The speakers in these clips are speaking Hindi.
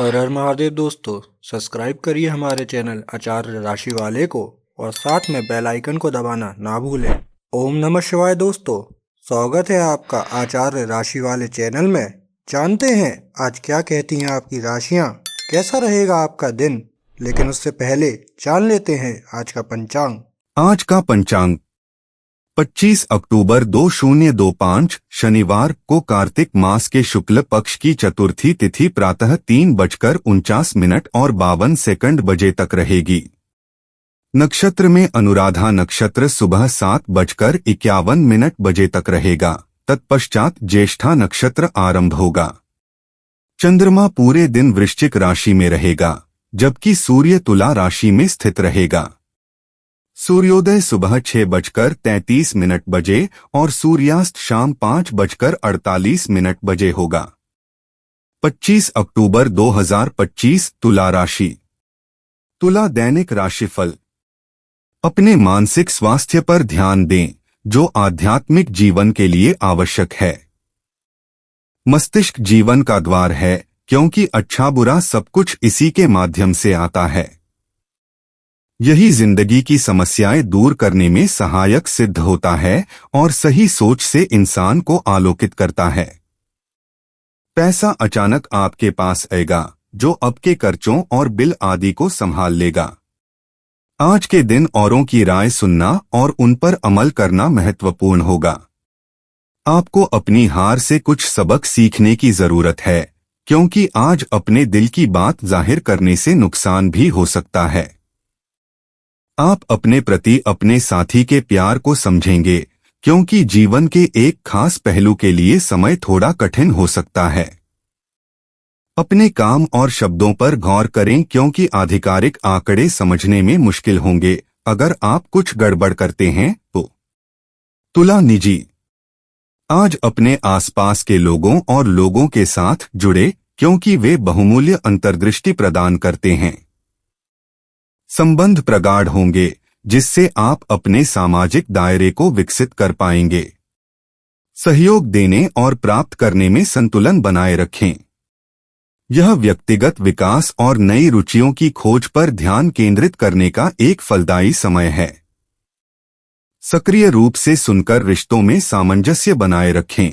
हर हर महादेव दोस्तों। सब्सक्राइब करिए हमारे चैनल आचार्य राशि वाले को और साथ में बेल आइकन को दबाना ना भूलें। ओम नमः शिवाय दोस्तों, स्वागत है आपका आचार्य राशि वाले चैनल में। जानते हैं आज क्या कहती हैं आपकी राशियां, कैसा रहेगा आपका दिन। लेकिन उससे पहले जान लेते हैं आज का पंचांग। आज का पंचांग 25 अक्टूबर 2025 शनिवार को कार्तिक मास के शुक्ल पक्ष की चतुर्थी तिथि प्रातः 3:49 और 52 बजे तक रहेगी। नक्षत्र में अनुराधा नक्षत्र सुबह 7:51 बजे तक रहेगा। तत्पश्चात ज्येष्ठा नक्षत्र आरंभ होगा। चंद्रमा पूरे दिन वृश्चिक राशि में रहेगा, जबकि सूर्य तुला राशि में स्थित रहेगा। सूर्योदय सुबह 6:33 बजे और सूर्यास्त शाम 5:48 बजे होगा। 25 अक्टूबर 2025 तुला राशि। तुला दैनिक राशिफल। अपने मानसिक स्वास्थ्य पर ध्यान दें, जो आध्यात्मिक जीवन के लिए आवश्यक है। मस्तिष्क जीवन का द्वार है, क्योंकि अच्छा बुरा सब कुछ इसी के माध्यम से आता है। यही जिंदगी की समस्याएं दूर करने में सहायक सिद्ध होता है और सही सोच से इंसान को आलोकित करता है। पैसा अचानक आपके पास आएगा, जो आपके खर्चों और बिल आदि को संभाल लेगा। आज के दिन औरों की राय सुनना और उन पर अमल करना महत्वपूर्ण होगा। आपको अपनी हार से कुछ सबक सीखने की जरूरत है, क्योंकि आज अपने दिल की बात जाहिर करने से नुकसान भी हो सकता है। आप अपने प्रति अपने साथी के प्यार को समझेंगे, क्योंकि जीवन के एक खास पहलू के लिए समय थोड़ा कठिन हो सकता है। अपने काम और शब्दों पर गौर करें, क्योंकि आधिकारिक आंकड़े समझने में मुश्किल होंगे अगर आप कुछ गड़बड़ करते हैं तो। तुला निजी। आज अपने आसपास के लोगों और लोगों के साथ जुड़े, क्योंकि वे बहुमूल्य अंतर्दृष्टि प्रदान करते हैं। संबंध प्रगाढ़ होंगे, जिससे आप अपने सामाजिक दायरे को विकसित कर पाएंगे। सहयोग देने और प्राप्त करने में संतुलन बनाए रखें। यह व्यक्तिगत विकास और नई रुचियों की खोज पर ध्यान केंद्रित करने का एक फलदायी समय है। सक्रिय रूप से सुनकर रिश्तों में सामंजस्य बनाए रखें।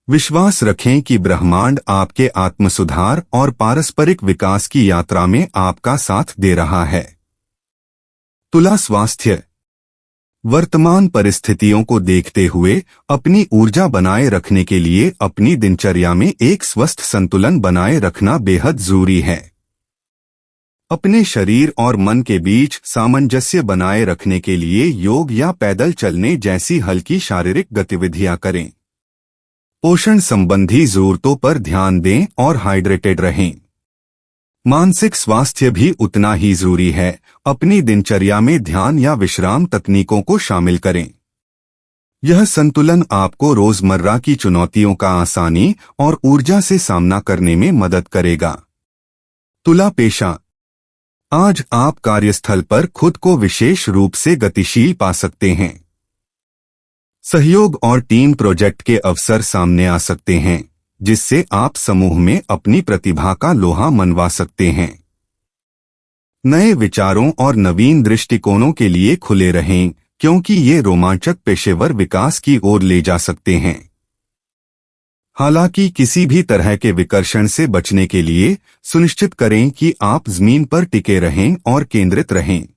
विश्वास रखें कि ब्रह्मांड आपके आत्मसुधार और पारस्परिक विकास की यात्रा में आपका साथ दे रहा है। तुला स्वास्थ्य। वर्तमान परिस्थितियों को देखते हुए अपनी ऊर्जा बनाए रखने के लिए अपनी दिनचर्या में एक स्वस्थ संतुलन बनाए रखना बेहद जरूरी है। अपने शरीर और मन के बीच सामंजस्य बनाए रखने के लिए योग या पैदल चलने जैसी हल्की शारीरिक गतिविधियां करें। पोषण संबंधी जरूरतों पर ध्यान दें और हाइड्रेटेड रहें। मानसिक स्वास्थ्य भी उतना ही जरूरी है। अपनी दिनचर्या में ध्यान या विश्राम तकनीकों को शामिल करें। यह संतुलन आपको रोजमर्रा की चुनौतियों का आसानी और ऊर्जा से सामना करने में मदद करेगा। तुला पेशा। आज आप कार्यस्थल पर खुद को विशेष रूप से गतिशील पा सकते हैं। सहयोग और टीम प्रोजेक्ट के अवसर सामने आ सकते हैं, जिससे आप समूह में अपनी प्रतिभा का लोहा मनवा सकते हैं। नए विचारों और नवीन दृष्टिकोणों के लिए खुले रहें, क्योंकि ये रोमांचक पेशेवर विकास की ओर ले जा सकते हैं। हालांकि किसी भी तरह के विकर्षण से बचने के लिए सुनिश्चित करें कि आप जमीन पर टिके रहें और केंद्रित रहें।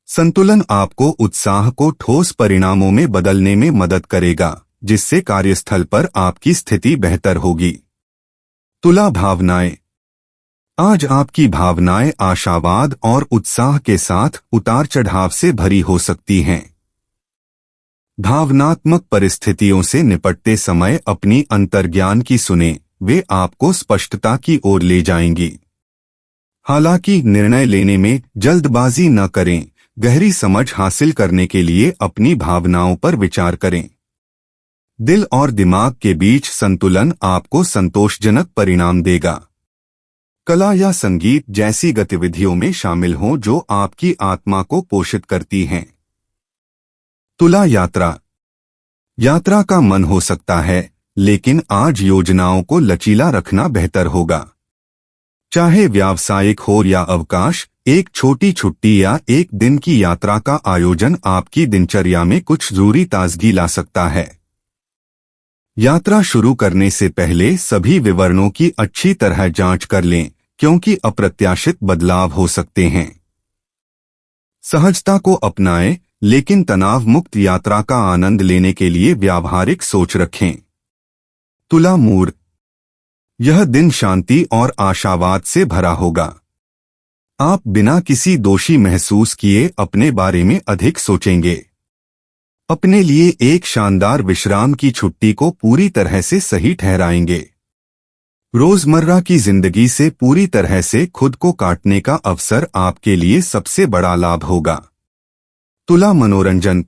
संतुलन आपको उत्साह को ठोस परिणामों में बदलने में मदद करेगा, जिससे कार्यस्थल पर आपकी स्थिति बेहतर होगी। तुला भावनाएं। आज आपकी भावनाएं आशावाद और उत्साह के साथ उतार चढ़ाव से भरी हो सकती हैं। भावनात्मक परिस्थितियों से निपटते समय अपनी अंतर्ज्ञान की सुनें, वे आपको स्पष्टता की ओर ले जाएंगी। हालांकि निर्णय लेने में जल्दबाजी न करें। गहरी समझ हासिल करने के लिए अपनी भावनाओं पर विचार करें। दिल और दिमाग के बीच संतुलन आपको संतोषजनक परिणाम देगा। कला या संगीत जैसी गतिविधियों में शामिल हों जो आपकी आत्मा को पोषित करती हैं। तुला यात्रा। यात्रा का मन हो सकता है, लेकिन आज योजनाओं को लचीला रखना बेहतर होगा। चाहे व्यावसायिक हो या अवकाश, एक छोटी छुट्टी या एक दिन की यात्रा का आयोजन आपकी दिनचर्या में कुछ जरूरी ताजगी ला सकता है। यात्रा शुरू करने से पहले सभी विवरणों की अच्छी तरह जांच कर लें, क्योंकि अप्रत्याशित बदलाव हो सकते हैं। सहजता को अपनाएं, लेकिन तनाव मुक्त यात्रा का आनंद लेने के लिए व्यावहारिक सोच रखें। तुला मूड, यह दिन शांति और आशावाद से भरा होगा। आप बिना किसी दोषी महसूस किए अपने बारे में अधिक सोचेंगे। अपने लिए एक शानदार विश्राम की छुट्टी को पूरी तरह से सही ठहराएंगे। रोजमर्रा की जिंदगी से पूरी तरह से खुद को काटने का अवसर आपके लिए सबसे बड़ा लाभ होगा। तुला मनोरंजन,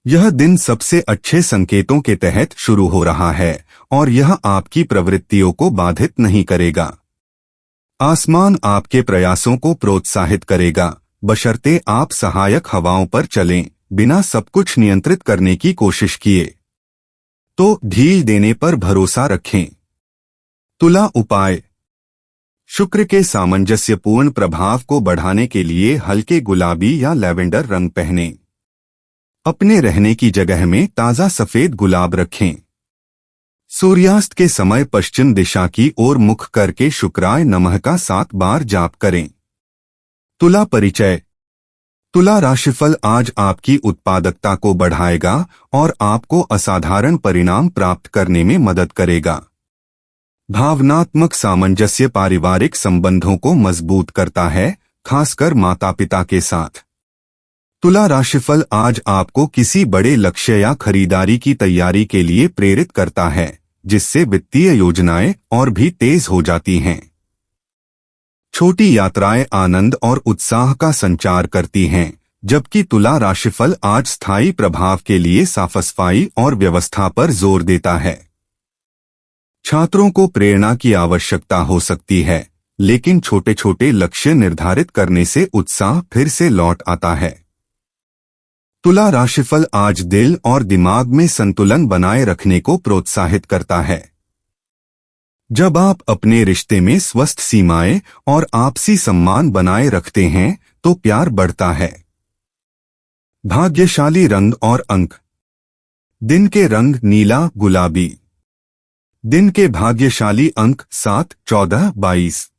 यह दिन सबसे अच्छे संकेतों के तहत शुरू हो रहा है और यह आपकी प्रवृत्तियों को बाधित नहीं करेगा। आसमान आपके प्रयासों को प्रोत्साहित करेगा, बशर्ते आप सहायक हवाओं पर चलें, बिना सब कुछ नियंत्रित करने की कोशिश किए। तो ढील देने पर भरोसा रखें। तुला उपाय, शुक्र के सामंजस्यपूर्ण प्रभाव को बढ़ाने के लिए हल्के गुलाबी या लैवेंडर रंग पहनें। अपने रहने की जगह में ताज़ा सफेद गुलाब रखें। सूर्यास्त के समय पश्चिम दिशा की ओर मुख करके शुक्राय नमः का 7 बार जाप करें। तुला परिचय, तुला राशिफल आज आपकी उत्पादकता को बढ़ाएगा और आपको असाधारण परिणाम प्राप्त करने में मदद करेगा। भावनात्मक सामंजस्य पारिवारिक संबंधों को मजबूत करता है, खासकर माता-पिता के साथ। तुला राशिफल आज आपको किसी बड़े लक्ष्य या खरीदारी की तैयारी के लिए प्रेरित करता है, जिससे वित्तीय योजनाएं और भी तेज हो जाती हैं। छोटी यात्राएं आनंद और उत्साह का संचार करती हैं, जबकि तुला राशिफल आज स्थायी प्रभाव के लिए साफ-सफाई और व्यवस्था पर जोर देता है। छात्रों को प्रेरणा की आवश्यकता हो सकती है, लेकिन छोटे छोटे लक्ष्य निर्धारित करने से उत्साह फिर से लौट आता है। तुला राशिफल आज दिल और दिमाग में संतुलन बनाए रखने को प्रोत्साहित करता है। जब आप अपने रिश्ते में स्वस्थ सीमाएं और आपसी सम्मान बनाए रखते हैं, तो प्यार बढ़ता है। भाग्यशाली रंग और अंक, दिन के रंग नीला गुलाबी। दिन के भाग्यशाली अंक 7, 14, 22।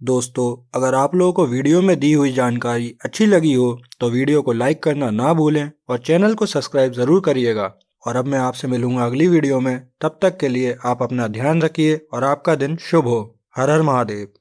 दोस्तों, अगर आप लोगों को वीडियो में दी हुई जानकारी अच्छी लगी हो तो वीडियो को लाइक करना ना भूलें और चैनल को सब्सक्राइब ज़रूर करिएगा। और अब मैं आपसे मिलूंगा अगली वीडियो में। तब तक के लिए आप अपना ध्यान रखिए और आपका दिन शुभ हो। हर हर महादेव।